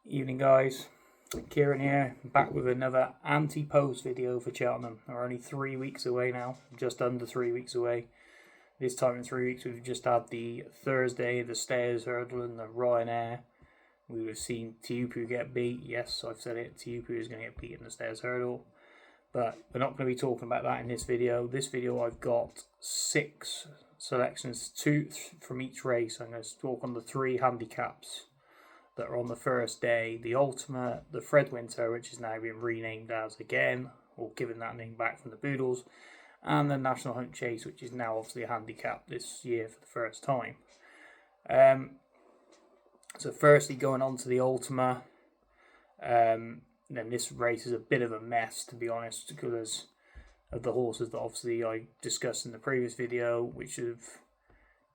Evening guys, Kieran here, back with another anti-post video for Cheltenham. We're only 3 weeks away now, just under 3 weeks away. This time in 3 weeks we've just had the Thursday, the stairs hurdle and the Ryanair. We've seen Tiupu get beat. Yes, I've said it, Tiupu is going to get beat in the stairs hurdle. But we're not going to be talking about that in this video. This video I've got 6 selections, 2 from each race. I'm going to talk on the 3 handicaps that are on the first day: the Ultimate, the Fred Winter, which is now been renamed as again, or given that name back from the Boodles, and the National Hunt Chase, which is now obviously a handicap this year for the first time. So firstly, going on to the Ultimate, then this race is a bit of a mess, to be honest, because of the horses that obviously I discussed in the previous video, which have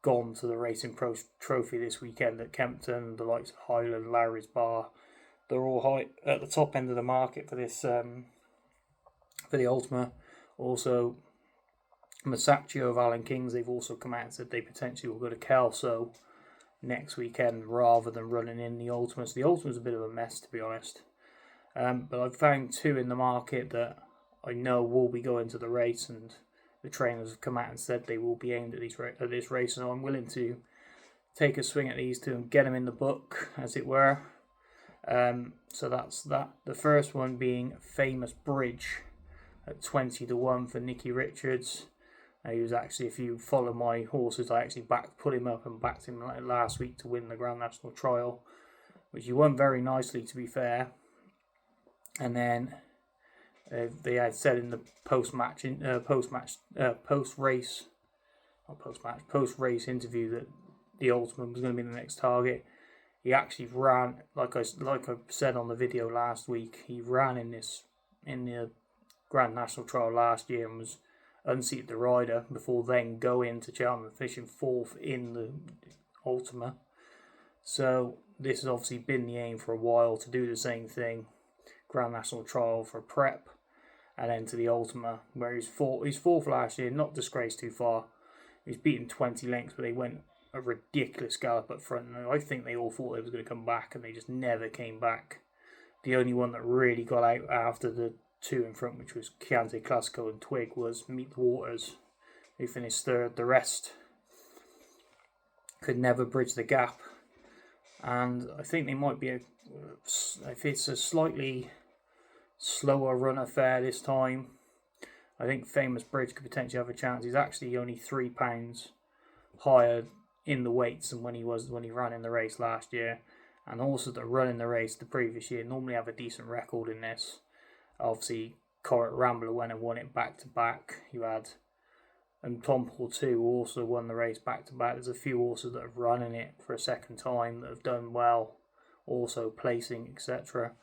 gone to the Racing Pro Trophy this weekend at Kempton. The likes of Highland, Larry's Bar, they're all high at the top end of the market for this for the Ultima. Also, Masaccio of Alan Kings, they've also come out and said they potentially will go to Kelso next weekend rather than running in the Ultima. So the Ultima's a bit of a mess, to be honest. But I've found 2 in the market that I know will be going to the race, and the trainers have come out and said they will be aimed at this race, and I'm willing to take a swing at these 2 and get them in the book, as it were. So that's that. The first one being Famous Bridge at 20-1 for Nicky Richards. He was actually, if you follow my horses, I actually put him up and backed him last week to win the Grand National Trial, which he won very nicely, to be fair. And then they had said in the post-race interview that the Ultimate was going to be the next target. He actually ran, like I said on the video last week, he ran in the Grand National Trial last year and was unseated the rider before then going to Cheltenham, finishing 4th in the Ultima. So this has obviously been the aim for a while, to do the same thing, Grand National Trial for prep, and then to the Ultima, where he's 4th last year, not disgraced too far. He's beaten 20 lengths, but they went a ridiculous gallop up front, and I think they all thought they was going to come back, and they just never came back. The only one that really got out after the 2 in front, which was Chianti Classico and Twig, was Meet the Waters, who finished 3rd. The rest could never bridge the gap, and I think they might be if it's a slightly slower run affair this time, I think Famous Bridge could potentially have a chance. He's actually only £3 higher in the weights than when he ran in the race last year, and horses that run in the race the previous year normally have a decent record in this. Obviously, Corrit Rambler went and won it back to back. You had Tom Paul 2 also won the race back to back. There's a few horses that have run in it for a second time that have done well, also placing, etc.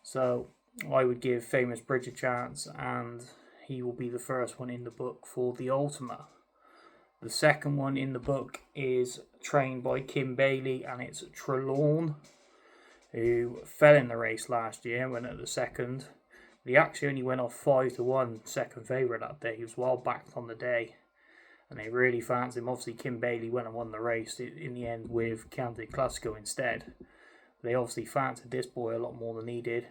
So I would give Famous Bridge a chance, and he will be the first one in the book for the Ultima. The second one in the book is trained by Kim Bailey, and it's Trelawn, who fell in the race last year, went at the second. He actually only went off 5-1 second favourite that day. He was well backed on the day, and they really fancied him. Obviously, Kim Bailey went and won the race in the end with Chianti Classico instead. They obviously fancied this boy a lot more than he did,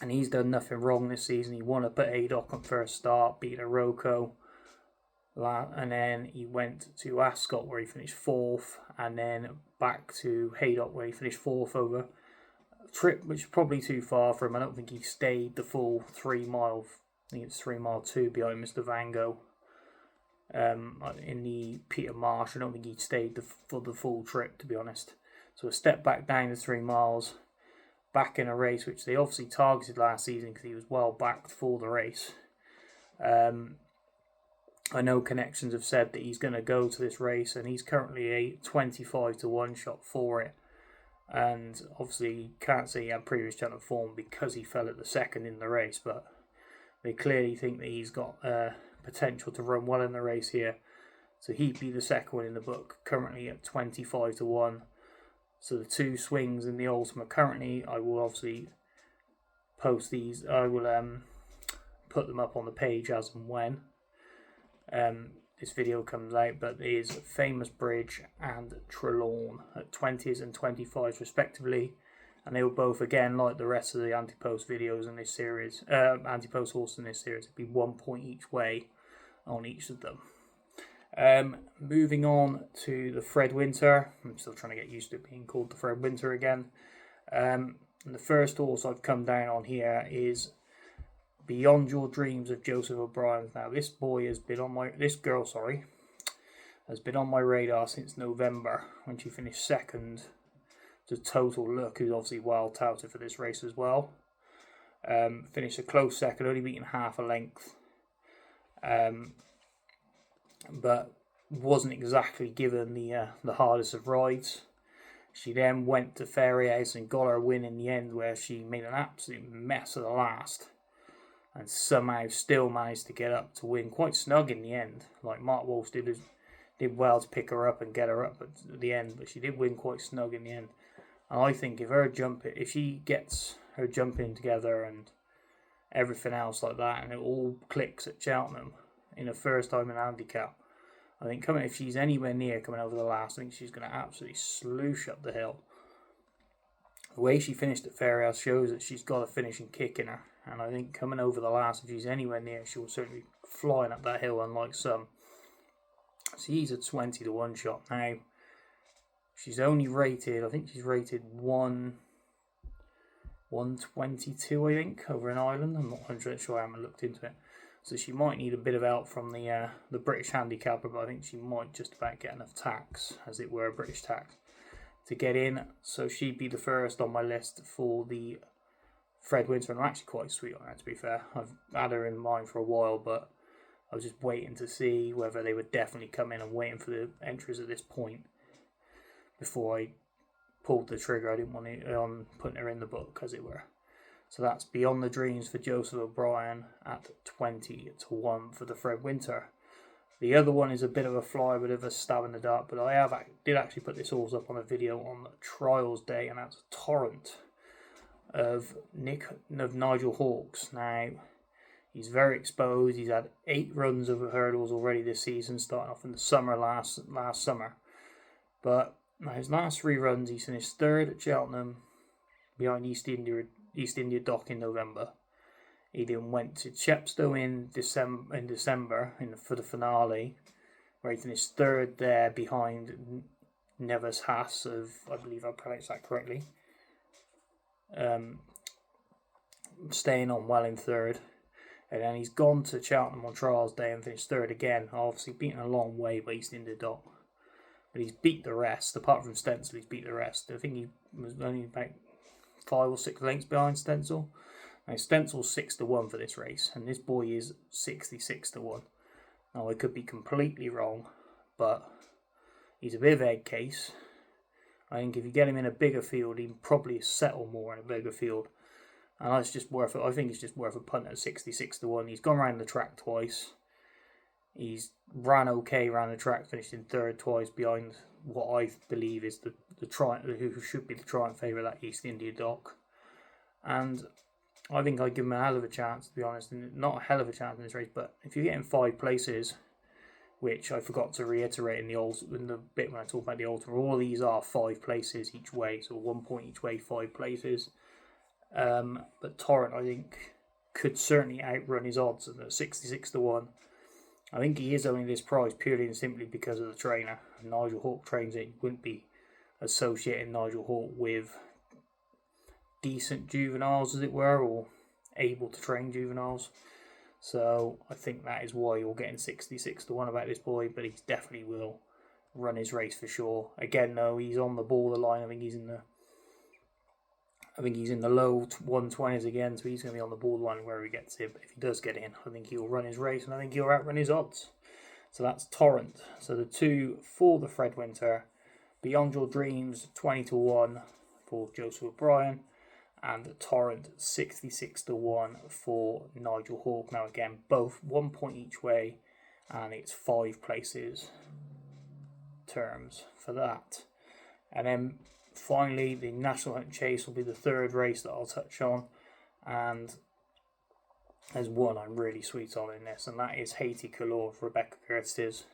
and he's done nothing wrong this season. He won up at Haydock on first start, beat Aroko, and then he went to Ascot where he finished 4th, and then back to Haydock where he finished 4th over a trip which is probably too far for him. I don't think he stayed the full 3 mile. I think it's 3 mile 2 behind Mr. Vango. In the Peter Marsh, I don't think he stayed for the full trip, to be honest. So a step back down to 3 miles. Back in a race which they obviously targeted last season because he was well backed for the race. I know connections have said that he's going to go to this race, and he's currently a 25-1 shot for it. And obviously can't say he had previous Cheltenham form because he fell at the second in the race, but they clearly think that he's got potential to run well in the race here. So he'd be the second one in the book, currently at 25-1. So the 2 swings in the Ultima currently, I will obviously post these. I will put them up on the page as and when this video comes out, but there's Famous Bridge and Trelawn at 20s and 25s respectively. And they were both, again, like the rest of the anti-post videos in this series, anti-post horses in this series, it'd be 1 point each way on each of them. Moving on to the Fred Winter. I'm still trying to get used to it being called the Fred Winter again. And the first horse I've come down on here is Beyond Your Dreams of Joseph O'Brien. Now this boy has been on my, this girl, sorry, has been on my radar since November when she finished second to Total Look, who's obviously well touted for this race as well. Finished a close second, only beaten half a length. But wasn't exactly given the hardest of rides. She then went to Fairyhouse and got her win in the end, where she made an absolute mess of the last, and somehow still managed to get up to win quite snug in the end. Like Mark Walsh did well to pick her up and get her up at the end, but she did win quite snug in the end. And I think if she gets her jumping together and everything else like that, and it all clicks at Cheltenham in her first time in Handicap, I think if she's anywhere near coming over the last, I think she's going to absolutely sloosh up the hill. The way she finished at Fairyhouse shows that she's got a finishing kick in her, and I think coming over the last, if she's anywhere near, she'll certainly be flying up that hill, unlike some. She's a 20 to 1 shot now. She's only rated, I think she's rated 122, I think, over in Ireland. I'm not 100% sure, I haven't looked into it. So she might need a bit of help from the British handicapper, but I think she might just about get enough tax, as it were, British tax, to get in. So she'd be the first on my list for the Fred Winter, and I'm actually quite sweet on her, to be fair. I've had her in mind for a while, but I was just waiting to see whether they would definitely come in and waiting for the entries at this point before I pulled the trigger. I didn't want to putting her in the book, as it were. So that's Beyond the Dreams for Joseph O'Brien at 20 to 1 for the Fred Winter. The other one is a bit of a fly, a bit of a stab in the dark, but I did actually put this horse up on a video on Trials Day, and that's Torrent of Nigel Hawkes. Now, he's very exposed. He's had 8 runs of hurdles already this season, starting off in the summer last summer. But his last 3 runs, he finished 3rd at Cheltenham behind East India Dock in November. He then went to Chepstow in December for the finale, where he finished 3rd there behind Nevis Haas of, I believe I pronounced that correctly. Staying on well in 3rd. And then he's gone to Cheltenham on Trials Day and finished 3rd again. Obviously beaten a long way by East India Dock. But he's beat the rest. Apart from Stencil, he's beat the rest. I think he was only about 5 or 6 lengths behind Stencil. Now Stencil's 6 to 1 for this race, and this boy is 66 to 1. Now I could be completely wrong, but he's a bit of an egg case. I think if you get him in a bigger field, he'd probably settle more in a bigger field. And that's just worth it. I think it's just worth a punt at 66 to 1. He's gone around the track twice. He's ran okay around the track, finished in 3rd twice behind what I believe is the who should be the Triumph favourite, that East India Dock. And I think I'd give him a hell of a chance, to be honest. And not a hell of a chance in this race, but if you get in 5 places, which I forgot to reiterate in the bit when I talk about the Ultimate, all of these are 5 places each way, so 1 point each way, 5 places. But Torrent, I think, could certainly outrun his odds at 66 to 1. I think he is only this price purely and simply because of the trainer. Nigel Hawke trains it. You wouldn't be associating Nigel Hawke with decent juveniles, as it were, or able to train juveniles. So I think that is why you're getting 66 to 1 about this boy, but he definitely will run his race for sure. Again, though, he's on the borderline. I think he's in the low 120s again, so he's going to be on the borderline where he gets in. But if he does get in, I think he'll run his race, and I think he'll outrun his odds. So that's Torrent. So the 2 for the Fred Winter, Beyond Your Dreams, 20 to 1 for Joseph O'Brien, and Torrent, 66 to 1 for Nigel Hawke. Now again, both 1 point each way, and it's 5 places terms for that. And then finally, the National Hunt Chase will be the 3rd race that I'll touch on, and there's one I'm really sweet on in this, and that is Haiti Color of Rebecca Curtis's.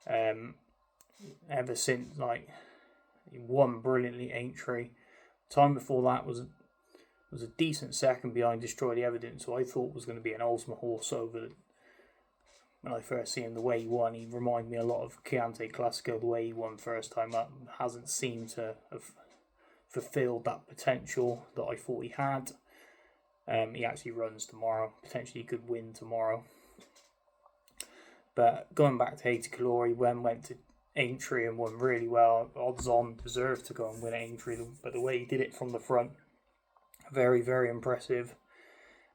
Ever since, he won brilliantly Aintree, Time before that was a decent second behind Destroy the Evidence, who I thought was going to be an Ultimate horse over. When I first see him, the way he won, he reminded me a lot of Ante Classico, the way he won first time up. Hasn't seemed to have fulfilled that potential that I thought he had. He actually runs tomorrow. Potentially he could win tomorrow. But going back to Haiti Calori, went to Aintree and won really well. Odds on deserved to go and win at Aintree, but the way he did it from the front, very, very impressive.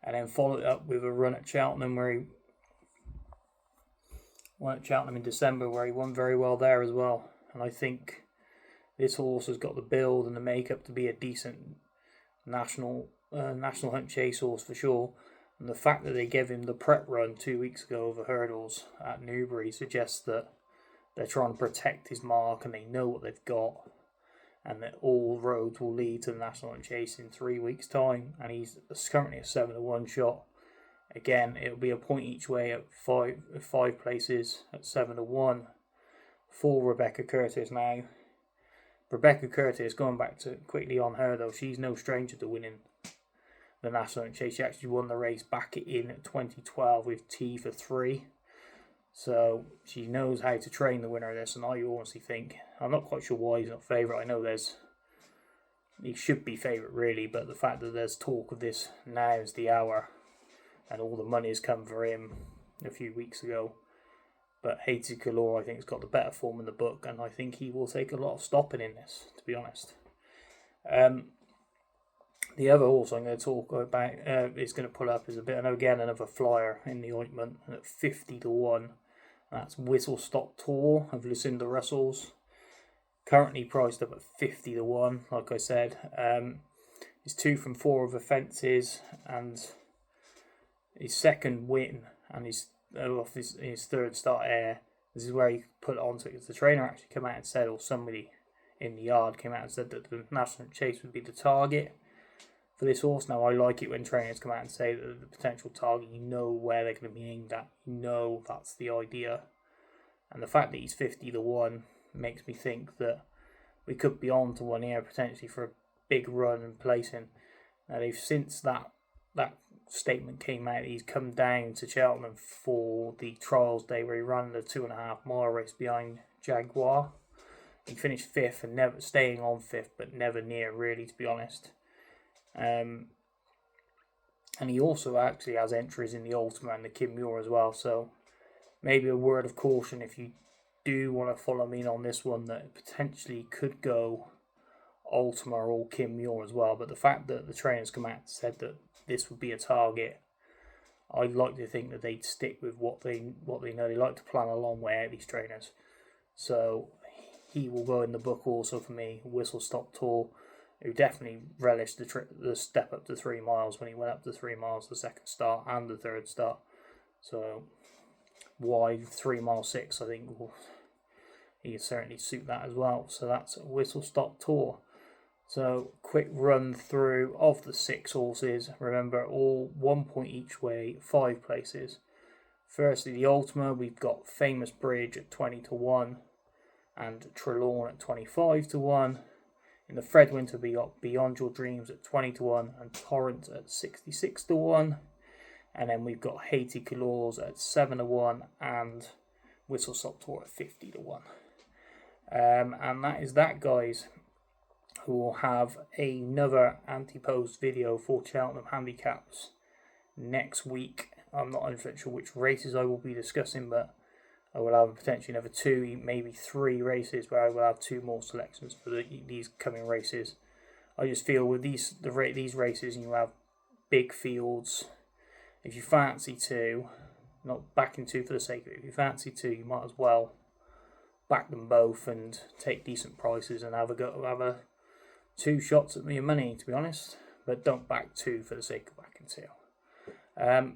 And then followed up with a run at Cheltenham where he won at Cheltenham in December, where he won very well there as well. And I think this horse has got the build and the makeup to be a decent national hunt chase horse for sure. And the fact that they gave him the prep run 2 weeks ago over hurdles at Newbury suggests that they're trying to protect his mark and they know what they've got, and that all roads will lead to the national hunt chase in 3 weeks' time. And he's currently a 7-1 shot. Again, it'll be a point each way at five places at 7-1 for Rebecca Curtis now. Rebecca Curtis, going back to quickly on her though, she's no stranger to winning the national hunt chase. She actually won the race back in 2012 with T for 3. So she knows how to train the winner of this, and I honestly think, I'm not quite sure why he's not favourite. I know he should be favourite really, but the fact that there's talk of this now is the hour, and all the money has come for him a few weeks ago. But Haiti Galore, I think, has got the better form in the book, and I think he will take a lot of stopping in this, to be honest. The other horse I'm going to talk about is going to pull up is another flyer in the ointment at 50-1. That's Whistle Stop Tour of Lucinda Russell's. Currently priced up at 50-1, like I said. He's 2 from 4 of offences, and his second win, and his third start air. This is where he put it onto it, because the trainer actually came out and said, or somebody in the yard came out and said, that the national chase would be the target for this horse. Now, I like it when trainers come out and say that the potential target, you know where they're going to be aimed at. You know that's the idea. And the fact that he's 50-1 makes me think that we could be on to one here potentially for a big run and placing. Now, they've since that statement came out, he's come down to Cheltenham for the trials day where he ran the 2.5 mile race behind Jaguar. He finished 5th and never staying on 5th, but never near really, to be honest. And he also actually has entries in the Ultima and the Kim Muir as well, so maybe a word of caution if you do want to follow me on this one, that it potentially could go Ultima or Kim Muir as well. But the fact that the trainers come out and said that this would be a target, I'd like to think that they'd stick with what they know. They like to plan a long way out, these trainers. So he will go in the book also for me, Whistle Stop Tour, who definitely relished the step up to 3 miles when he went up to 3 miles the second start and the third start. So wide 3 mile 6, I think he can certainly suit that as well. So that's Whistle Stop Tour. So quick run through of the 6 horses. Remember, all 1 point each way, 5 places. Firstly, the Ultima, we've got Famous Bridge at 20-1 and Trelawney at 25-1. In the Fred Winter, we got Beyond Your Dreams at 20-1 and Torrent at 66-1. And then we've got Haiti Colors at 7-1 and Whistle Stop Tour at 50-1. And that is that, guys. We will have another anti-post video for Cheltenham handicaps next week. I'm not sure which races I will be discussing, but I will have potentially another 2, maybe 3 races where I will have 2 more selections for these coming races. I just feel with these races, you have big fields. If you fancy 2, not backing 2 for the sake of it, if you fancy 2, you might as well back them both and take decent prices and have a 2 shots at your money, to be honest. But don't back 2 for the sake of backing 2.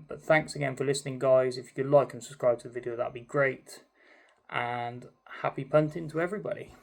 But thanks again for listening, guys. If you could like and subscribe to the video, that'd be great. And happy punting to everybody.